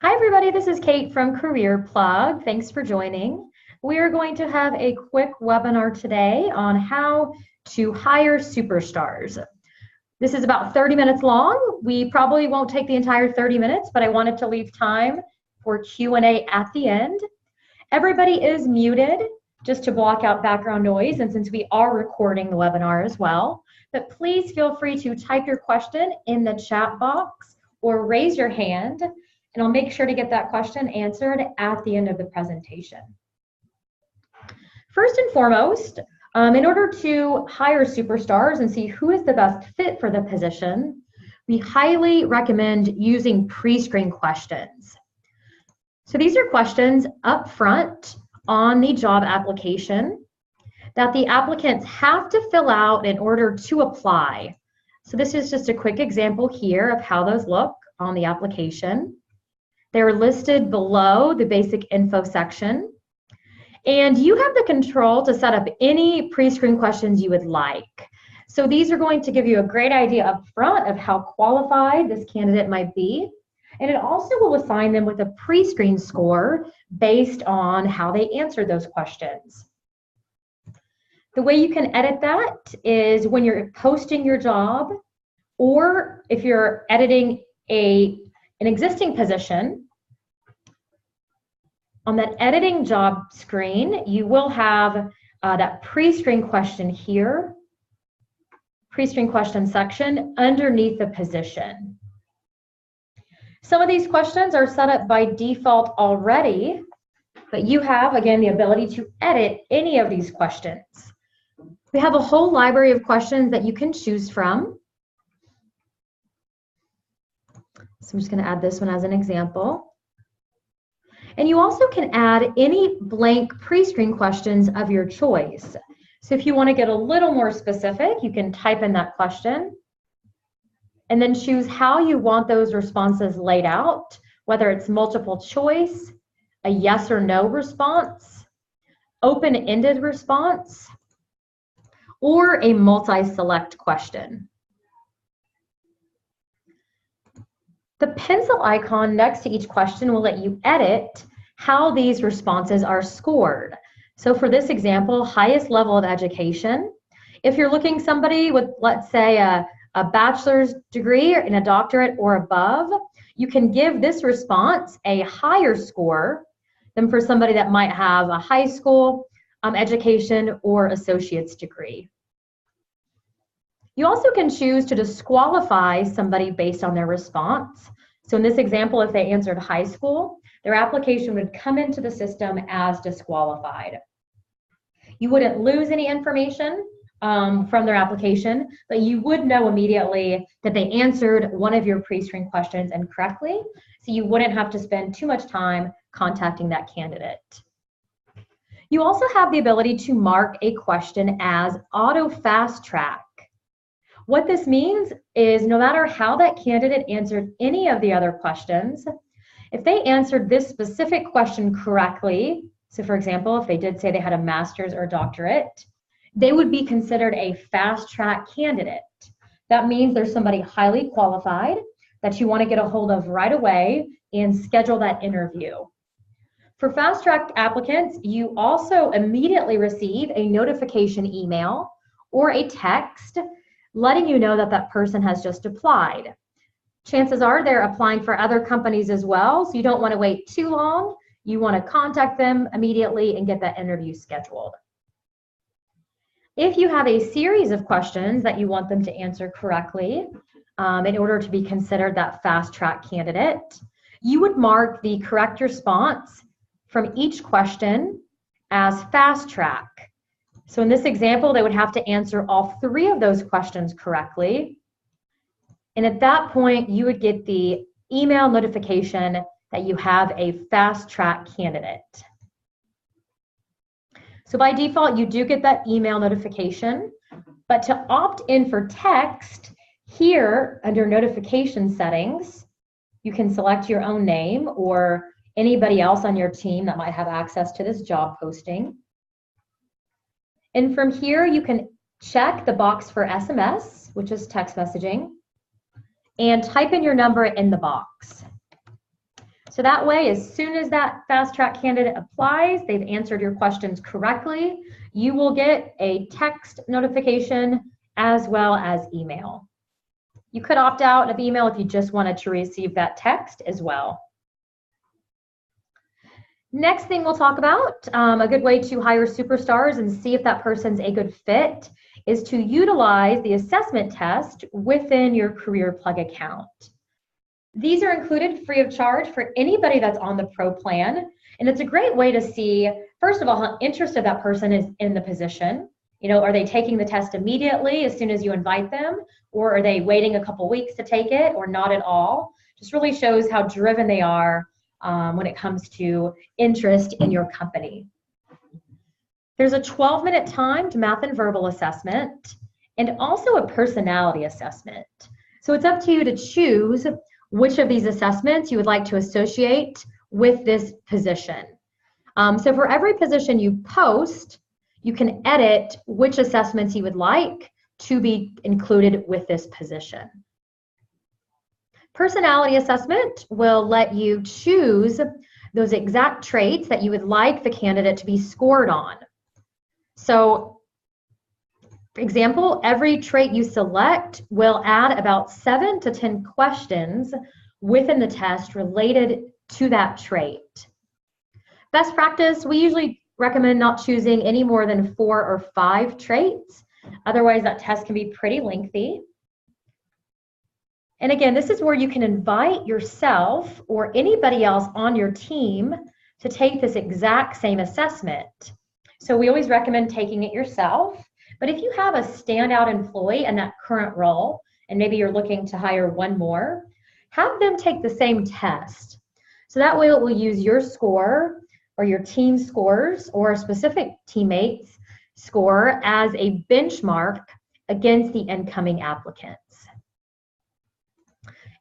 Hi everybody, this is Kate from CareerPlug. Thanks for joining. We are going to have a quick webinar today on how to hire superstars. This is about 30 minutes long. We probably won't take the entire 30 minutes, but I wanted to leave time for Q&A at the end. Everybody is muted just to block out background noise, and since we are recording the webinar as well, but please feel free to type your question in the chat box or raise your hand, and I'll make sure to get that question answered at the end of the presentation. First and foremost, in order to hire superstars and see who is the best fit for the position, we highly recommend using pre-screen questions. So these are questions up front on the job application that the applicants have to fill out in order to apply. So this is just a quick example here of how those look on the application. They're listed below the basic info section. And you have the control to set up any pre-screen questions you would like. So these are going to give you a great idea up front of how qualified this candidate might be. And it also will assign them with a pre-screen score based on how they answered those questions. The way you can edit that is when you're posting your job, or if you're editing an existing position. On that editing job screen, you will have that pre-screen question here, pre-screen question section underneath the position. Some of these questions are set up by default already, but you have, again, the ability to edit any of these questions. We have a whole library of questions that you can choose from. So I'm just going to add this one as an example. And you also can add any blank pre-screen questions of your choice. So if you want to get a little more specific, you can type in that question and then choose how you want those responses laid out, whether it's multiple choice, a yes or no response, open-ended response, or a multi-select question. The pencil icon next to each question will let you edit how these responses are scored. So for this example, highest level of education, if you're looking somebody with, let's say, a bachelor's degree and a doctorate or above, you can give this response a higher score than for somebody that might have a high school education or associate's degree. You also can choose to disqualify somebody based on their response. So in this example, if they answered high school, their application would come into the system as disqualified. You wouldn't lose any information from their application, but you would know immediately that they answered one of your pre-screen questions incorrectly, so you wouldn't have to spend too much time contacting that candidate. You also have the ability to mark a question as auto fast track. What this means is no matter how that candidate answered any of the other questions, if they answered this specific question correctly, so for example, if they did say they had a master's or doctorate, they would be considered a fast track candidate. That means there's somebody highly qualified that you want to get a hold of right away and schedule that interview. For fast track applicants, you also immediately receive a notification email or a text letting you know that that person has just applied. Chances are they're applying for other companies as well, so you don't want to wait too long. You want to contact them immediately and get that interview scheduled. If you have a series of questions that you want them to answer correctly in order to be considered that fast track candidate, you would mark the correct response from each question as fast track. So in this example, they would have to answer all 3 of those questions correctly. And at that point, you would get the email notification that you have a fast track candidate. So by default, you do get that email notification, but to opt in for text, here under notification settings, you can select your own name or anybody else on your team that might have access to this job posting. And from here, you can check the box for SMS, which is text messaging, and type in your number in the box. So that way, as soon as that fast track candidate applies, they've answered your questions correctly, you will get a text notification as well as email. You could opt out of email if you just wanted to receive that text as well. Next thing we'll talk about, a good way to hire superstars and see if that person's a good fit is to utilize the assessment test within your CareerPlug account. These are included free of charge for anybody that's on the Pro plan, and it's a great way to see, first of all, how interested that person is in the position. You know, are they taking the test immediately as soon as you invite them, or are they waiting a couple weeks to take it, or not at all? Just really shows how driven they are when it comes to interest in your company. There's a 12-minute timed math and verbal assessment, and also a personality assessment. So it's up to you to choose which of these assessments you would like to associate with this position. So for every position you post, you can edit which assessments you would like to be included with this position. Personality assessment will let you choose those exact traits that you would like the candidate to be scored on. So, for example, every trait you select will add about 7 to 10 questions within the test related to that trait. Best practice, we usually recommend not choosing any more than 4 or 5 traits. Otherwise, that test can be pretty lengthy. And again, this is where you can invite yourself or anybody else on your team to take this exact same assessment. So we always recommend taking it yourself. But if you have a standout employee in that current role, and maybe you're looking to hire one more, have them take the same test. So that way it will use your score or your team scores or a specific teammate's score as a benchmark against the incoming applicants.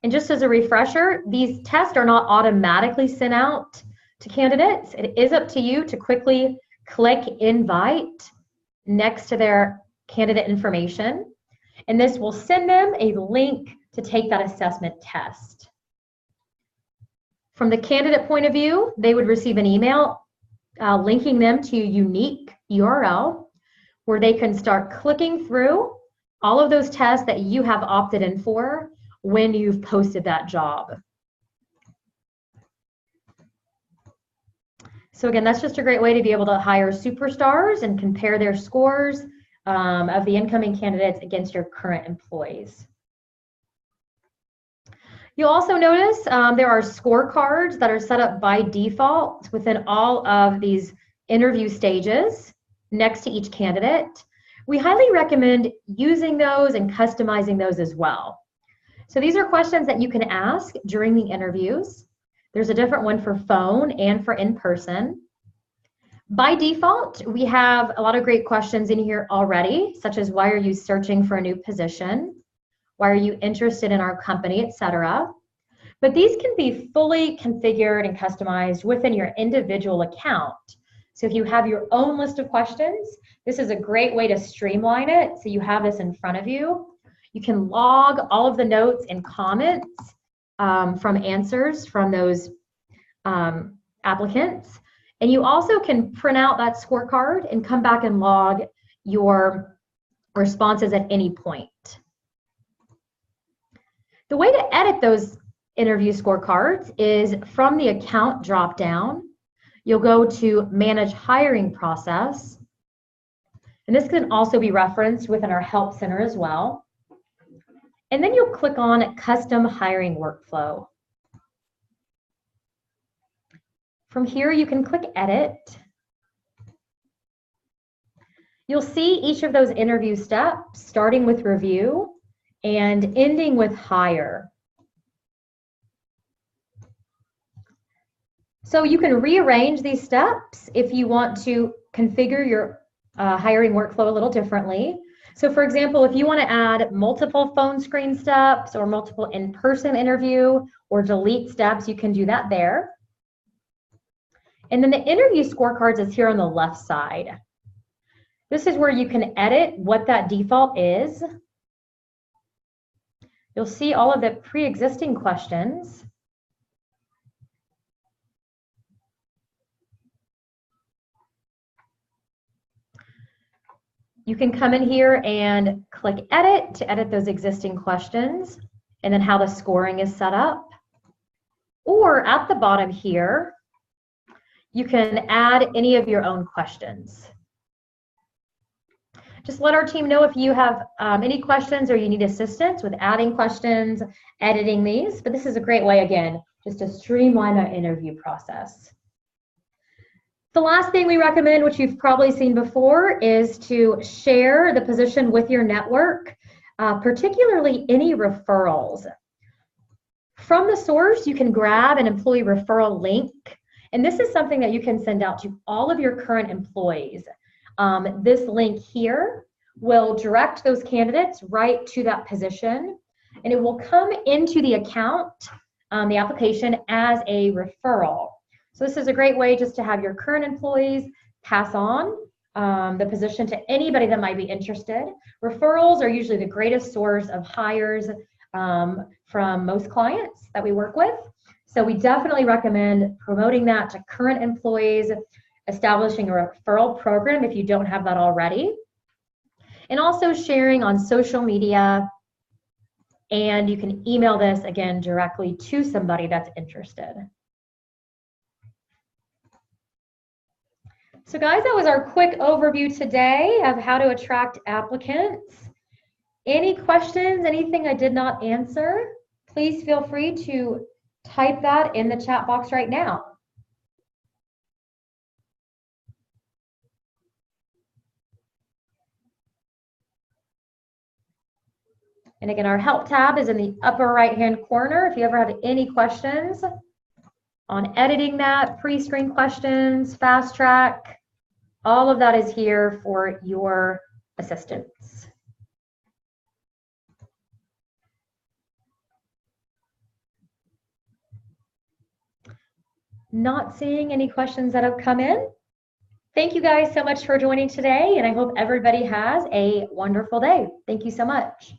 And just as a refresher, these tests are not automatically sent out to candidates. It is up to you to quickly click invite next to their candidate information, and this will send them a link to take that assessment test. From the candidate point of view, they would receive an email linking them to a unique URL where they can start clicking through all of those tests that you have opted in for when you've posted that job. So again, that's just a great way to be able to hire superstars and compare their scores of the incoming candidates against your current employees. You'll also notice there are scorecards that are set up by default within all of these interview stages next to each candidate. We highly recommend using those and customizing those as well. So these are questions that you can ask during the interviews. There's a different one for phone and for in-person. By default, we have a lot of great questions in here already, such as why are you searching for a new position? Why are you interested in our company, etc. But these can be fully configured and customized within your individual account. So if you have your own list of questions, this is a great way to streamline it so you have this in front of you. You can log all of the notes and comments from answers from those applicants. And you also can print out that scorecard and come back and log your responses at any point. The way to edit those interview scorecards is from the account drop-down. You'll go to Manage Hiring Process. And this can also be referenced within our Help Center as well. And then you'll click on Custom Hiring Workflow. From here, you can click Edit. You'll see each of those interview steps, starting with review and ending with hire. So you can rearrange these steps if you want to configure your hiring workflow a little differently. So for example, if you want to add multiple phone screen steps or multiple in-person interview or delete steps, you can do that there. And then the interview scorecards is here on the left side. This is where you can edit what that default is. You'll see all of the pre-existing questions. You can come in here and click edit to edit those existing questions and then how the scoring is set up. Or at the bottom here, you can add any of your own questions. Just let our team know if you have any questions or you need assistance with adding questions, editing these. But this is a great way, again, just to streamline our interview process. The last thing we recommend, which you've probably seen before, is to share the position with your network, particularly any referrals. From the source, you can grab an employee referral link, and this is something that you can send out to all of your current employees. This link here will direct those candidates right to that position, and it will come into the account, the application, as a referral. So this is a great way just to have your current employees pass on the position to anybody that might be interested. Referrals are usually the greatest source of hires from most clients that we work with. So we definitely recommend promoting that to current employees, establishing a referral program if you don't have that already, and also sharing on social media. And you can email this, again, directly to somebody that's interested. So guys, that was our quick overview today of how to attract applicants. Any questions, anything I did not answer, please feel free to type that in the chat box right now. And again, our help tab is in the upper right-hand corner. If you ever have any questions on editing that, pre-screen questions, fast track, all of that is here for your assistance. Not seeing any questions that have come in. Thank you guys so much for joining today, and I hope everybody has a wonderful day. Thank you so much.